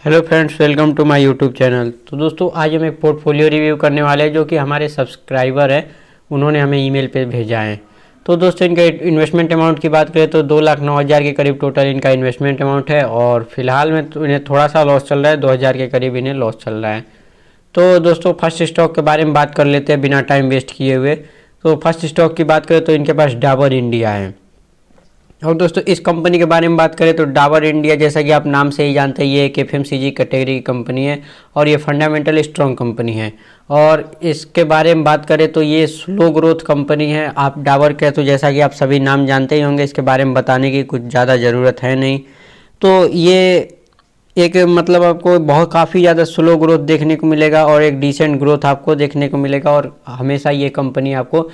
Hello friends, welcome to my YouTube channel. तो दोस्तों आज हम एक पोर्टफोलियो रिव्यू करने वाले हैं जो कि हमारे सब्सक्राइबर है, उन्होंने हमें ईमेल पे भेजा है। तो दोस्तों इनका इन्वेस्टमेंट अमाउंट की बात करें तो 2,09,000 के करीब टोटल इनका इन्वेस्टमेंट अमाउंट है और फिलहाल में तो इन्हें थोड़ा सा लॉस चल रहा है, 2,000 के करीब इन्हें लॉस चल रहा है। तो दोस्तों फर्स्ट स्टॉक के बारे में बात कर लेते हैं बिना टाइम वेस्ट किए हुए। तो फर्स्ट स्टॉक की बात करें तो इनके पास डाबर इंडिया है। और दोस्तों इस कंपनी के बारे में बात करें तो डाबर इंडिया, जैसा कि आप नाम से ही जानते हैं, ये एक एफएमसीजी कैटेगरी की कंपनी है और ये फंडामेंटल स्ट्रॉन्ग कंपनी है। और इसके बारे में बात करें तो ये स्लो ग्रोथ कंपनी है। आप डाबर के तो जैसा कि आप सभी नाम जानते ही होंगे, इसके बारे में बताने की कुछ ज़्यादा ज़रूरत है नहीं। तो ये एक मतलब आपको बहुत काफ़ी ज़्यादा स्लो ग्रोथ देखने को मिलेगा और एक डिसेंट ग्रोथ आपको देखने को मिलेगा और हमेशा ये कंपनी आपको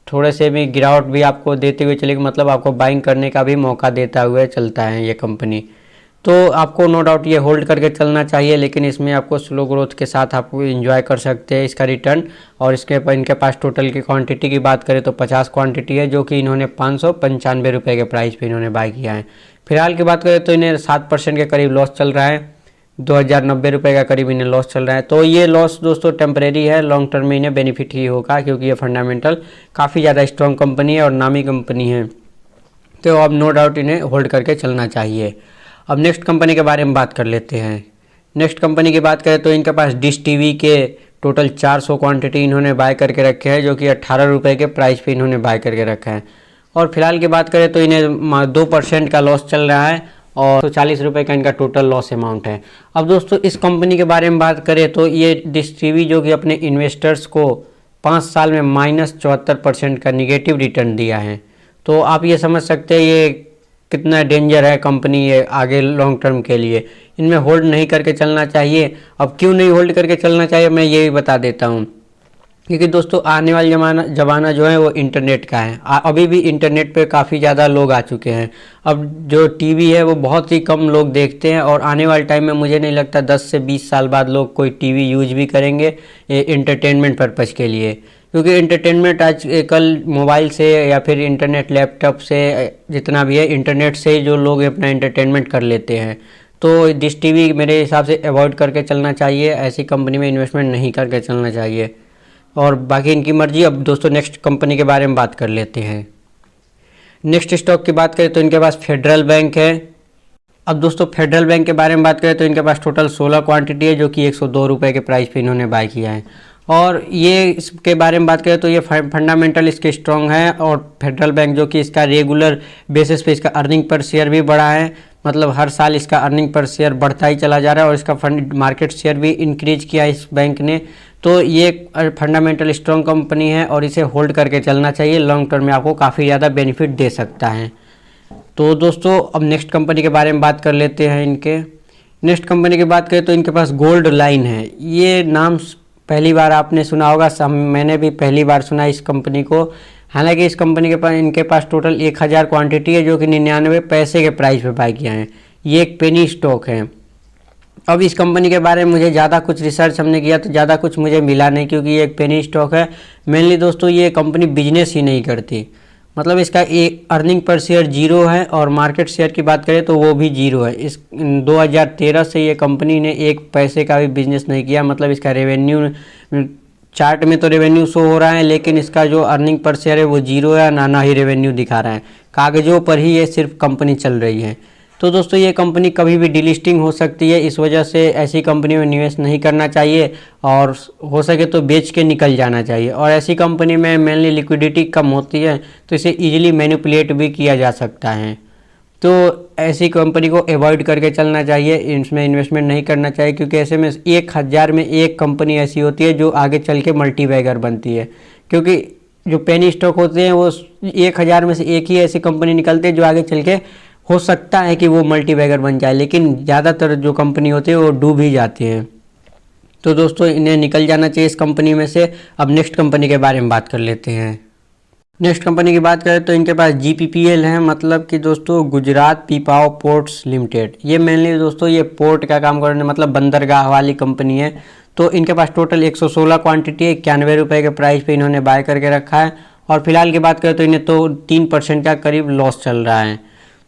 थोड़े से भी गिरावट भी आपको देते हुए चलेगी, मतलब आपको बाइंग करने का भी मौका देता हुआ चलता है ये कंपनी। तो आपको नो डाउट ये होल्ड करके चलना चाहिए, लेकिन इसमें आपको स्लो ग्रोथ के साथ आपको एंजॉय कर सकते हैं इसका रिटर्न। और इनके पास टोटल की क्वांटिटी की बात करें तो 50 क्वांटिटी है, जो कि इन्होंने 595 रुपये के प्राइस पे इन्होंने बाय किया है। फिलहाल की बात करें तो इन्हें 7% के करीब लॉस चल रहा है, 2,090 रुपये का करीब इन्हें लॉस चल रहा है। तो ये लॉस दोस्तों टेम्परेरी है, लॉन्ग टर्म में इन्हें बेनिफिट ही होगा क्योंकि ये फंडामेंटल काफ़ी ज़्यादा स्ट्रॉन्ग कंपनी है और नामी कंपनी है। तो अब नो डाउट इन्हें होल्ड करके चलना चाहिए। अब नेक्स्ट कंपनी के बारे में बात कर लेते हैं। नेक्स्ट कंपनी की बात करें तो इनके पास डिश टीवी के टोटल 400 क्वांटिटी इन्होंने बाय करके रखे हैं, जो कि 18 रुपये के प्राइस पे इन्होंने बाय करके रखा है। और फिलहाल की बात करें तो इन्हें 2% का लॉस चल रहा है और 140 रुपये का इनका टोटल लॉस अमाउंट है। अब दोस्तों इस कंपनी के बारे में बात करें तो ये डिश टीवी जो कि अपने इन्वेस्टर्स को 5 साल में -74% का निगेटिव रिटर्न दिया है। तो आप ये समझ सकते हैं ये कितना डेंजर है कंपनी है आगे लॉन्ग टर्म के लिए। इनमें होल्ड नहीं करके चलना चाहिए। अब क्यों नहीं होल्ड करके चलना चाहिए मैं ये भी बता देता हूँ, क्योंकि दोस्तों आने वाला ज़माना जो है वो इंटरनेट का है। अभी भी इंटरनेट पे काफ़ी ज़्यादा लोग आ चुके हैं। अब जो टीवी है वो बहुत ही कम लोग देखते हैं और आने वाले टाइम में मुझे नहीं लगता 10 से 20 साल बाद लोग कोई टीवी यूज भी करेंगे इंटरटेनमेंट पर्पज़ के लिए, क्योंकि इंटरटेनमेंट आज कल मोबाइल से या फिर इंटरनेट लैपटॉप से जितना भी है इंटरनेट से ही जो लोग अपना इंटरटेनमेंट कर लेते हैं। तो डिश टीवी मेरे हिसाब से अवॉइड करके चलना चाहिए, ऐसी कंपनी में इन्वेस्टमेंट नहीं करके चलना चाहिए और बाकी इनकी मर्जी। अब दोस्तों नेक्स्ट कंपनी के बारे में बात कर लेते हैं। नेक्स्ट स्टॉक की बात करें तो इनके पास फेडरल बैंक है। अब दोस्तों फेडरल बैंक के बारे में बात करें तो इनके पास टोटल 16 क्वांटिटी है, जो कि 102 रुपये के प्राइस पे इन्होंने बाय किया है। और ये इसके बारे में बात करें तो ये फंडामेंटल इसके स्ट्रॉन्ग है और फेडरल बैंक जो कि इसका रेगुलर बेसिस पे इसका अर्निंग पर शेयर भी बढ़ा है, मतलब हर साल इसका अर्निंग पर शेयर बढ़ता ही चला जा रहा है और इसका फंड मार्केट शेयर भी इंक्रीज किया इस बैंक ने। तो ये फंडामेंटल स्ट्रॉन्ग कंपनी है और इसे होल्ड करके चलना चाहिए, लॉन्ग टर्म में आपको काफ़ी ज़्यादा बेनिफिट दे सकता है। तो दोस्तों अब नेक्स्ट कंपनी के बारे में बात कर लेते हैं। इनके नेक्स्ट कंपनी की बात करें तो इनके पास गोल्ड लाइन है। ये नाम पहली बार आपने सुना होगा, मैंने भी पहली बार सुना इस कंपनी को। हालांकि इस कंपनी के पास इनके पास टोटल 1000 क्वांटिटी है, जो कि 99 पैसे के प्राइस पे बाय किया है। ये एक पेनी स्टॉक है। अब इस कंपनी के बारे में मुझे ज़्यादा कुछ रिसर्च हमने किया तो ज़्यादा कुछ मुझे मिला नहीं, क्योंकि ये एक पेनी स्टॉक है। मेनली दोस्तों ये कंपनी बिजनेस ही नहीं करती, मतलब इसका एक अर्निंग पर शेयर 0 है और मार्केट शेयर की बात करें तो वो भी 0 है। इस 2013 से ये कंपनी ने 1 पैसे का भी बिजनेस नहीं किया, मतलब इसका रेवेन्यू चार्ट में तो रेवेन्यू शो हो रहा है, लेकिन इसका जो अर्निंग पर शेयर है वो 0 है, ना ही रेवेन्यू दिखा रहा है। कागज़ों पर ही ये सिर्फ कंपनी चल रही है। तो दोस्तों ये कंपनी कभी भी डिलिस्टिंग हो सकती है, इस वजह से ऐसी कंपनी में निवेश नहीं करना चाहिए और हो सके तो बेच के निकल जाना चाहिए। और ऐसी कंपनी में मेनली लिक्विडिटी कम होती है, तो इसे इजीली मैनिपुलेट भी किया जा सकता है। तो ऐसी कंपनी को अवॉइड करके चलना चाहिए, इसमें इन्वेस्टमेंट नहीं करना चाहिए, क्योंकि ऐसे में 1000 में एक कंपनी ऐसी होती है जो आगे चल के मल्टी बैगर बनती है। क्योंकि जो पेनी स्टॉक होते हैं वो 1000 में से एक ही ऐसी कंपनी निकलती है जो आगे चल के हो सकता है कि वो मल्टी बैगर बन जाए, लेकिन ज़्यादातर जो कंपनी होती है वो डूब ही जाती है। तो दोस्तों इन्हें निकल जाना चाहिए इस कंपनी में से। अब नेक्स्ट कंपनी के बारे में बात कर लेते हैं। नेक्स्ट कंपनी की बात करें तो इनके पास GPPL है, मतलब कि दोस्तों गुजरात पीपावाव पोर्ट्स लिमिटेड। ये मेनली दोस्तों ये पोर्ट का काम करने, मतलब बंदरगाह वाली कंपनी है। तो इनके पास टोटल 116 क्वांटिटी है, 91 रुपये के प्राइस पे इन्होंने बाय करके रखा है। और फिलहाल की बात करें तो इन्हें तो 3% का करीब लॉस चल रहा है।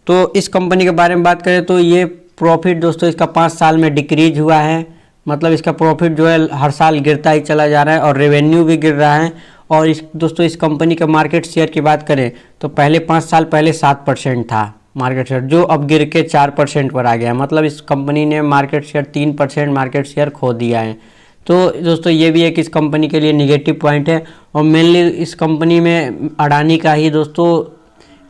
तो इस कंपनी के बारे में बात करें तो ये प्रॉफिट दोस्तों इसका 5 साल में डिक्रीज हुआ है, मतलब इसका प्रॉफिट जो है हर साल गिरता ही चला जा रहा है और रेवेन्यू भी गिर रहा है। और इस दोस्तों इस कंपनी का मार्केट शेयर की बात करें तो पहले 5 साल पहले 7% था मार्केट शेयर, जो अब गिर के 4% पर आ गया है। मतलब इस कंपनी ने मार्केट शेयर 3% मार्केट शेयर खो दिया है। तो दोस्तों ये भी एक इस कंपनी के लिए निगेटिव पॉइंट है। और मेनली इस कंपनी में अडानी का ही दोस्तों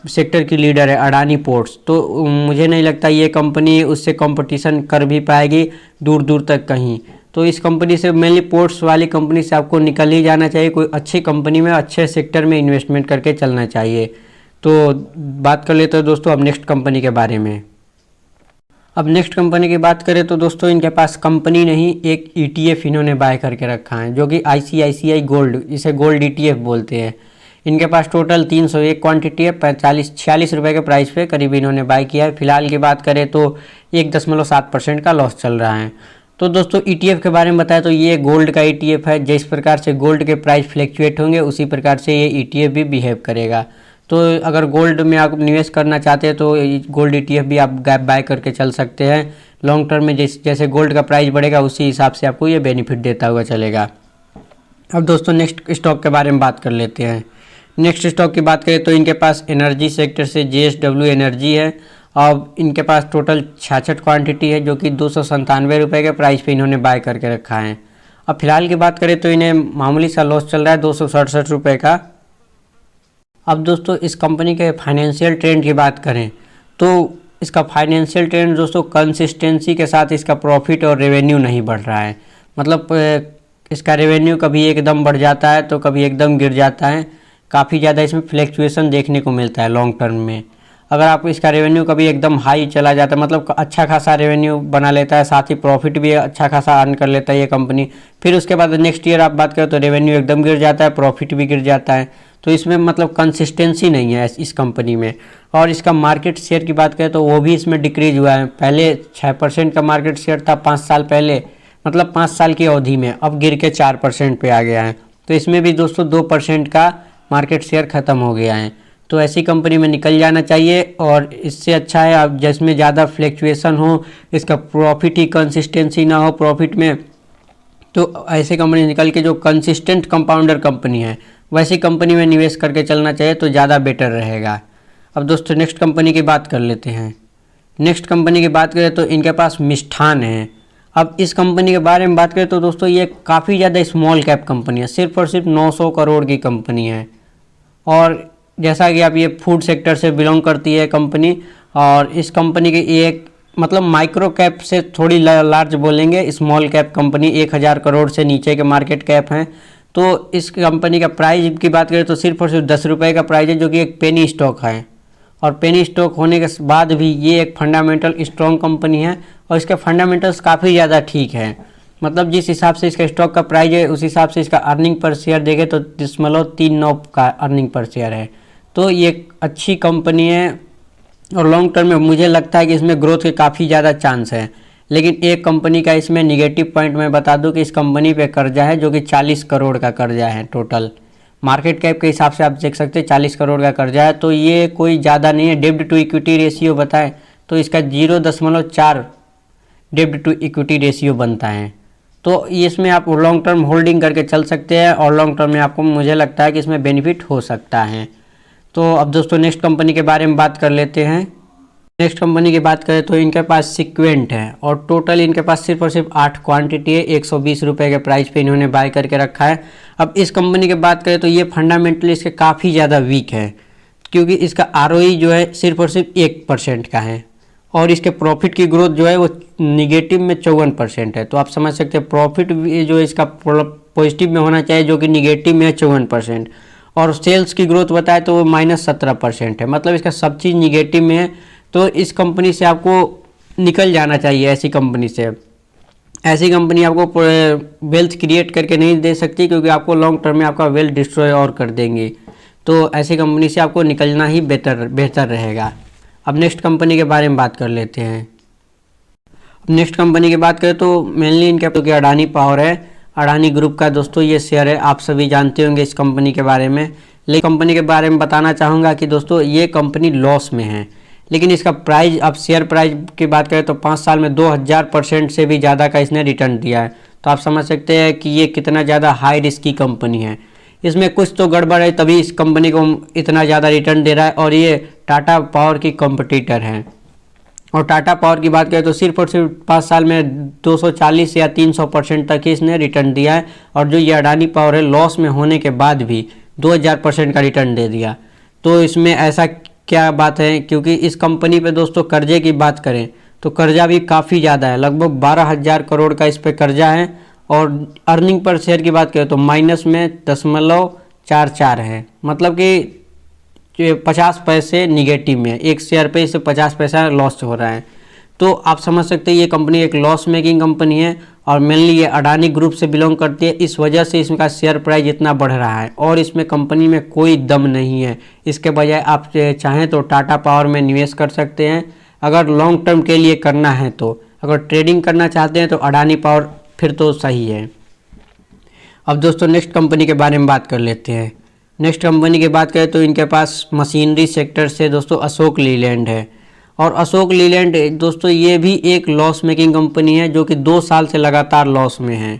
सेक्टर की लीडर है, अडानी पोर्ट्स। तो मुझे नहीं लगता ये कंपनी उससे कंपटीशन कर भी पाएगी दूर दूर तक कहीं। तो इस कंपनी से, मेनली पोर्ट्स वाली कंपनी से आपको निकल ही जाना चाहिए। कोई अच्छी कंपनी में अच्छे सेक्टर में इन्वेस्टमेंट करके चलना चाहिए। तो बात कर लेते हैं दोस्तों अब नेक्स्ट कंपनी के बारे में। अब नेक्स्ट कंपनी की बात करें तो दोस्तों इनके पास कंपनी नहीं, एक ETF इन्होंने बाय करके रखा है, जो कि ICICI गोल्ड, इसे गोल्ड ETF बोलते हैं। इनके पास टोटल 301 क्वांटिटी है, 46 रुपये के प्राइस पे करीब इन्होंने बाय किया है। फिलहाल की बात करें तो 1.7% का लॉस चल रहा है। तो दोस्तों ETF के बारे में बताया तो ये गोल्ड का ETF है। जिस प्रकार से गोल्ड के प्राइस फ्लैक्चुएट होंगे उसी प्रकार से ये ETF भी बिहेव करेगा। तो अगर गोल्ड में आप निवेश करना चाहते हैं तो गोल्ड ETF भी आप बाय करके चल सकते हैं। लॉन्ग टर्म में जैसे गोल्ड का प्राइस बढ़ेगा उसी हिसाब से आपको ये बेनिफिट देता हुआ चलेगा। अब दोस्तों नेक्स्ट स्टॉक के बारे में बात कर लेते हैं। नेक्स्ट स्टॉक की बात करें तो इनके पास एनर्जी सेक्टर से JSW एनर्जी है। अब इनके पास टोटल 66 क्वांटिटी है, जो कि 297 रुपये के प्राइस पे इन्होंने बाय करके रखा है। अब फिलहाल की बात करें तो इन्हें मामूली सा लॉस चल रहा है 267 रुपये का। अब दोस्तों इस कंपनी के फाइनेंशियल ट्रेंड की बात करें तो इसका फाइनेंशियल ट्रेंड दोस्तों कंसिस्टेंसी के साथ इसका प्रॉफिट और रेवेन्यू नहीं बढ़ रहा है। मतलब इसका रेवेन्यू कभी एकदम बढ़ जाता है तो कभी एकदम गिर जाता है। काफ़ी ज़्यादा इसमें फ्लैक्चुएशन देखने को मिलता है लॉन्ग टर्म में। अगर आप इसका रेवेन्यू कभी एकदम हाई चला जाता है, मतलब अच्छा खासा रेवेन्यू बना लेता है, साथ ही प्रॉफिट भी अच्छा खासा अर्न कर लेता है ये कंपनी, फिर उसके बाद नेक्स्ट ईयर आप बात करें तो रेवेन्यू एकदम गिर जाता है, प्रॉफिट भी गिर जाता है। तो इसमें मतलब कंसिस्टेंसी नहीं है इस कंपनी में। और इसका मार्केट शेयर की बात करें तो वो भी इसमें डिक्रीज हुआ है। पहले 6% का मार्केट शेयर था 5 साल पहले, मतलब 5 साल की अवधि में, अब गिर के 4% पे आ गया है। तो इसमें भी दोस्तों 2% का मार्केट शेयर ख़त्म हो गया है। तो ऐसी कंपनी में निकल जाना चाहिए। और इससे अच्छा है आप जिसमें ज़्यादा फ्लैक्चुएशन हो, इसका प्रॉफिट ही कंसिस्टेंसी ना हो प्रॉफिट में, तो ऐसे कंपनी निकल के जो कंसिस्टेंट कंपाउंडर कंपनी है वैसी कंपनी में निवेश करके चलना चाहिए तो ज़्यादा बेटर रहेगा। अब दोस्तों नेक्स्ट कंपनी की बात कर लेते हैं। नेक्स्ट कंपनी की बात करें तो इनके पास मिष्ठान है। अब इस कंपनी के बारे में बात करें तो दोस्तों ये काफ़ी ज़्यादा स्मॉल कैप कंपनी है, सिर्फ और सिर्फ 900 करोड़ की कंपनी है। और जैसा कि आप ये फूड सेक्टर से बिलोंग करती है कंपनी, और इस कंपनी की एक मतलब माइक्रो कैप से थोड़ी लार्ज बोलेंगे, स्मॉल कैप कंपनी 1000 करोड़ से नीचे के मार्केट कैप हैं। तो इस कंपनी का प्राइस की बात करें तो सिर्फ और सिर्फ 10 रुपये का प्राइस है, जो कि एक पेनी स्टॉक है। और पेनी स्टॉक होने के बाद भी ये एक फंडामेंटल स्ट्रॉन्ग कंपनी है और इसके फंडामेंटल्स काफ़ी ज़्यादा ठीक है। मतलब जिस हिसाब से इसका स्टॉक का प्राइस है उस हिसाब से इसका अर्निंग पर शेयर देखें तो 0.39 का अर्निंग पर शेयर है। तो ये एक अच्छी कंपनी है और लॉन्ग टर्म में मुझे लगता है कि इसमें ग्रोथ के काफ़ी ज़्यादा चांस है। लेकिन एक कंपनी का इसमें निगेटिव पॉइंट मैं बता दूं कि इस कंपनी पे कर्जा है, जो कि 40 करोड़ का कर्जा है। टोटल मार्केट कैप के हिसाब से आप देख सकते हैं 40 करोड़ का कर्जा है, तो ये कोई ज़्यादा नहीं है। डेब्ट टू इक्विटी रेशियो बताएं तो इसका 0.4 डेब्ट टू इक्विटी रेशियो बनता है। तो इसमें आप लॉन्ग टर्म होल्डिंग करके चल सकते हैं और लॉन्ग टर्म में आपको मुझे लगता है कि इसमें बेनिफिट हो सकता है। तो अब दोस्तों नेक्स्ट कंपनी के बारे में बात कर लेते हैं। नेक्स्ट कंपनी की बात करें तो इनके पास सीक्वेंट है और टोटल इनके पास सिर्फ और सिर्फ 8 क्वांटिटी है। 120 रुपये के प्राइस पे इन्होंने बाय करके रखा है। अब इस कंपनी की बात करें तो ये फंडामेंटली इसके काफ़ी ज़्यादा वीक है, क्योंकि इसका ROE जो है सिर्फ और सिर्फ 1% का है और इसके प्रॉफिट की ग्रोथ जो है वो निगेटिव में 54% है। तो आप समझ सकते हैं प्रॉफिट जो इसका पॉजिटिव में होना चाहिए, जो कि निगेटिव में है 54%। और सेल्स की ग्रोथ बताए तो वो -17% है। मतलब इसका सब चीज़ निगेटिव में है। तो इस कंपनी से आपको निकल जाना चाहिए। ऐसी कंपनी से, ऐसी कंपनी आपको वेल्थ क्रिएट करके नहीं दे सकती, क्योंकि आपको लॉन्ग टर्म में आपका वेल्थ डिस्ट्रॉय और कर देंगी। तो ऐसी कंपनी से आपको निकलना ही बेहतर रहेगा। अब नेक्स्ट कंपनी के बारे में बात कर लेते हैं। अब नेक्स्ट कंपनी की बात करें तो मेनली इनके तो अडानी पावर है, अडानी ग्रुप का दोस्तों ये शेयर है। आप सभी जानते होंगे इस कंपनी के बारे में, लेकिन कंपनी के बारे में बताना चाहूँगा कि दोस्तों ये कंपनी लॉस में है। लेकिन इसका प्राइस, अब शेयर प्राइस की बात करें तो 5 साल में 2000% से भी ज़्यादा का इसने रिटर्न दिया है। तो आप समझ सकते हैं कि ये कितना ज़्यादा हाई रिस्क की कंपनी है। इसमें कुछ तो गड़बड़ है तभी इस कंपनी को इतना ज़्यादा रिटर्न दे रहा है, और ये टाटा पावर की कंपटीटर है। और टाटा पावर की बात करें तो सिर्फ और सिर्फ 5 साल में 240 या 300% तक ही इसने रिटर्न दिया है, और जो ये अडानी पावर है लॉस में होने के बाद भी 2000% का रिटर्न दे दिया। तो इसमें ऐसा क्या बात है, क्योंकि इस कंपनी पे दोस्तों कर्जे की बात करें तो कर्जा भी काफ़ी ज़्यादा है, लगभग 12,000 करोड़ का इस पे कर्जा है। और अर्निंग पर शेयर की बात करें तो माइनस में 0.44 है, मतलब कि 50 पैसे निगेटिव में, एक शेयर पे इससे 50 पैसा लॉस हो रहा है। तो आप समझ सकते हैं ये कंपनी एक लॉस मेकिंग कंपनी है, और मेनली ये अडानी ग्रुप से बिलोंग करती है। इस वजह से इसका शेयर प्राइस इतना बढ़ रहा है, और इसमें कंपनी में कोई दम नहीं है। इसके बजाय आप चाहें तो टाटा पावर में निवेश कर सकते हैं, अगर लॉन्ग टर्म के लिए करना है तो। अगर ट्रेडिंग करना चाहते हैं तो अडानी पावर फिर तो सही है। अब दोस्तों नेक्स्ट कंपनी के बारे में बात कर लेते हैं। नेक्स्ट कंपनी की बात करें तो इनके पास मशीनरी सेक्टर से दोस्तों अशोक लीलैंड है। और अशोक लीलैंड दोस्तों ये भी एक लॉस मेकिंग कंपनी है, जो कि 2 साल से लगातार लॉस में है।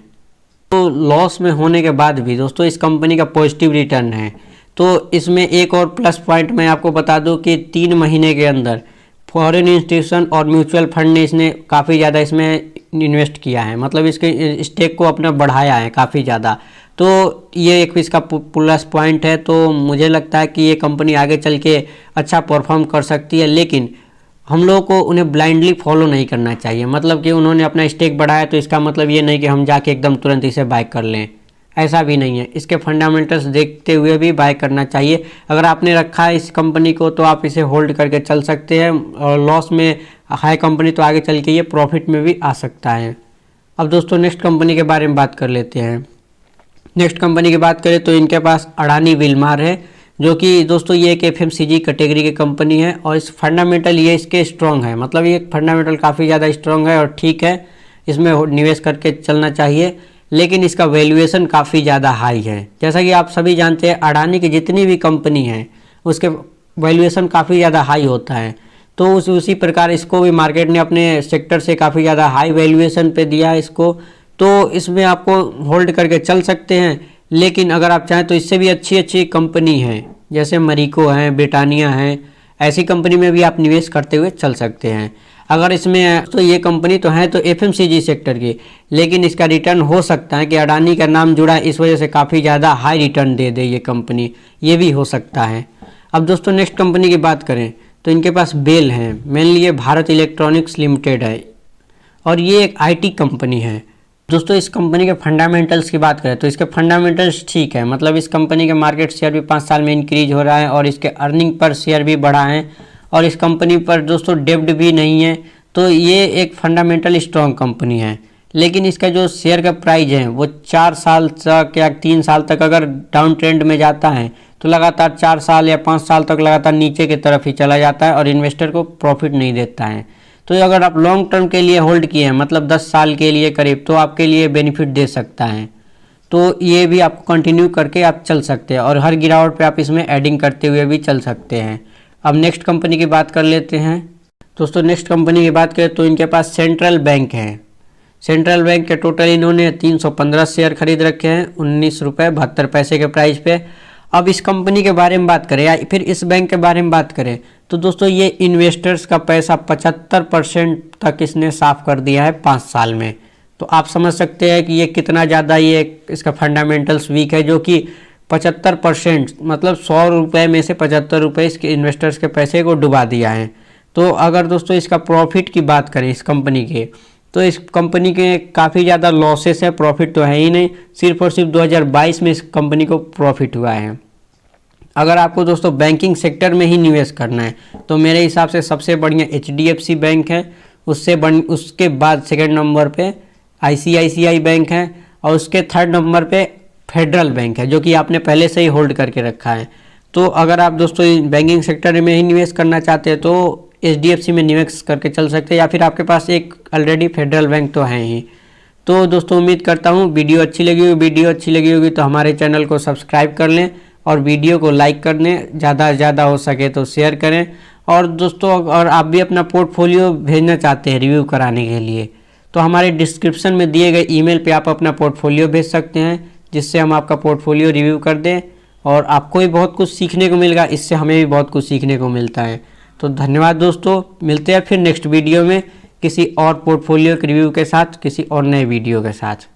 तो लॉस में होने के बाद भी दोस्तों इस कंपनी का पॉजिटिव रिटर्न है। तो इसमें एक और प्लस पॉइंट मैं आपको बता दूं कि 3 महीने के अंदर फॉरेन इंस्टीट्यूशन और म्यूचुअल फंड ने इसने काफ़ी ज़्यादा इसमें इन्वेस्ट किया है, मतलब इसके स्टेक को अपना बढ़ाया है काफ़ी ज़्यादा। तो ये एक इसका प्लस पॉइंट है। तो मुझे लगता है कि ये कंपनी आगे चल के अच्छा परफॉर्म कर सकती है, लेकिन हम लोगों को उन्हें ब्लाइंडली फॉलो नहीं करना चाहिए। मतलब कि उन्होंने अपना स्टेक बढ़ाया तो इसका मतलब ये नहीं कि हम जाके एकदम तुरंत इसे बाय कर लें, ऐसा भी नहीं है। इसके फंडामेंटल्स देखते हुए भी बाय करना चाहिए। अगर आपने रखा है इस कंपनी को तो आप इसे होल्ड करके चल सकते हैं, और लॉस में हाई कंपनी तो आगे चल के ये प्रॉफिट में भी आ सकता है। अब दोस्तों नेक्स्ट कंपनी के बारे में बात कर लेते हैं। नेक्स्ट कंपनी की बात करें तो इनके पास अडानी विलमार है, जो कि दोस्तों ये एक FMCG कैटेगरी की कंपनी है, और इस फंडामेंटल ये इसके स्ट्रॉन्ग है, मतलब ये फंडामेंटल काफ़ी ज़्यादा स्ट्रॉन्ग है और ठीक है, इसमें निवेश करके चलना चाहिए। लेकिन इसका वैल्यूएशन काफ़ी ज़्यादा हाई है। जैसा कि आप सभी जानते हैं अडानी की जितनी भी कंपनी है उसके वैल्यूएशन काफ़ी ज़्यादा हाई होता है। तो उसी प्रकार इसको भी मार्केट ने अपने सेक्टर से काफ़ी ज़्यादा हाई वैल्यूएशन पे दिया है इसको। तो इसमें आपको होल्ड करके चल सकते हैं, लेकिन अगर आप चाहें तो इससे भी अच्छी अच्छी कंपनी है, जैसे मरीको है, ब्रिटानिया है, ऐसी कंपनी में भी आप निवेश करते हुए चल सकते हैं। अगर इसमें तो ये कंपनी तो है तो FMCG सेक्टर की, लेकिन इसका रिटर्न हो सकता है कि अडानी का नाम जुड़ा है इस वजह से काफ़ी ज़्यादा हाई रिटर्न दे दे ये कंपनी, ये भी हो सकता है। अब दोस्तों नेक्स्ट कंपनी की बात करें तो इनके पास बेल है, मेनली ये भारत इलेक्ट्रॉनिक्स लिमिटेड है, और ये एक IT कंपनी है। दोस्तों इस कंपनी के फंडामेंटल्स की बात करें तो इसके फंडामेंटल्स ठीक है, मतलब इस कंपनी के मार्केट शेयर भी 5 साल में इंक्रीज हो रहा है, और इसके अर्निंग पर शेयर भी बढ़ा है, और इस कंपनी पर दोस्तों डेब्ट भी नहीं है। तो ये एक फंडामेंटल स्ट्रॉन्ग कंपनी है। लेकिन इसका जो शेयर का प्राइस है वो 4 साल तक या 3 साल तक अगर डाउन ट्रेंड में जाता है तो लगातार 4 साल या 5 साल तक लगातार नीचे की तरफ ही चला जाता है, और इन्वेस्टर को प्रॉफिट नहीं देता है। तो अगर आप लॉन्ग टर्म के लिए होल्ड किए हैं, मतलब 10 साल के लिए करीब, तो आपके लिए बेनिफिट दे सकता है। तो ये भी आपको कंटिन्यू करके आप चल सकते हैं, और हर गिरावट पे आप इसमें एडिंग करते हुए भी चल सकते हैं। अब नेक्स्ट कंपनी की बात कर लेते हैं। दोस्तों नेक्स्ट कंपनी की बात करें तो इनके पास सेंट्रल बैंक है। सेंट्रल बैंक के टोटल इन्होंने 315 शेयर खरीद रखे हैं 19 रुपये 72 पैसे के प्राइस पे। अब इस कंपनी के बारे में बात करें या फिर इस बैंक के बारे में बात करें तो दोस्तों ये इन्वेस्टर्स का पैसा 75% तक इसने साफ कर दिया है 5 साल में। तो आप समझ सकते हैं कि ये कितना ज़्यादा ये इसका फंडामेंटल्स वीक है, जो कि 75% मतलब 100 रुपये में से 75 रुपये इसके इन्वेस्टर्स के पैसे को डुबा दिया है। तो अगर दोस्तों इसका प्रॉफिट की बात करें इस कंपनी के, तो इस कंपनी के काफ़ी ज़्यादा लॉसेस है, प्रॉफिट तो है ही नहीं। सिर्फ और सिर्फ 2022 में इस कंपनी को प्रॉफिट हुआ है। अगर आपको दोस्तों बैंकिंग सेक्टर में ही निवेश करना है तो मेरे हिसाब से सबसे बढ़िया HDFC बैंक है, उसके बाद सेकंड नंबर पे ICICI बैंक है, और उसके थर्ड नंबर पे फेडरल बैंक है, जो कि आपने पहले से ही होल्ड करके रखा है। तो अगर आप दोस्तों बैंकिंग सेक्टर में ही निवेश करना चाहते हैं तो HDFC में निवेश करके चल सकते हैं, या फिर आपके पास एक ऑलरेडी फेडरल बैंक तो है ही। तो दोस्तों उम्मीद करता हूँ वीडियो अच्छी लगी होगी तो हमारे चैनल को सब्सक्राइब कर लें और वीडियो को लाइक कर दें, ज़्यादा से ज़्यादा हो सके तो शेयर करें। और दोस्तों और आप भी अपना पोर्टफोलियो भेजना चाहते हैं रिव्यू कराने के लिए, तो हमारे डिस्क्रिप्शन में दिए गए ईमेल पे आप अपना पोर्टफोलियो भेज सकते हैं, जिससे हम आपका पोर्टफोलियो रिव्यू कर दें और आपको भी बहुत कुछ सीखने को मिलेगा, इससे हमें भी बहुत कुछ सीखने को मिलता है। तो धन्यवाद दोस्तों, मिलते हैं फिर नेक्स्ट वीडियो में किसी और पोर्टफोलियो के रिव्यू के साथ, किसी और नए वीडियो के साथ।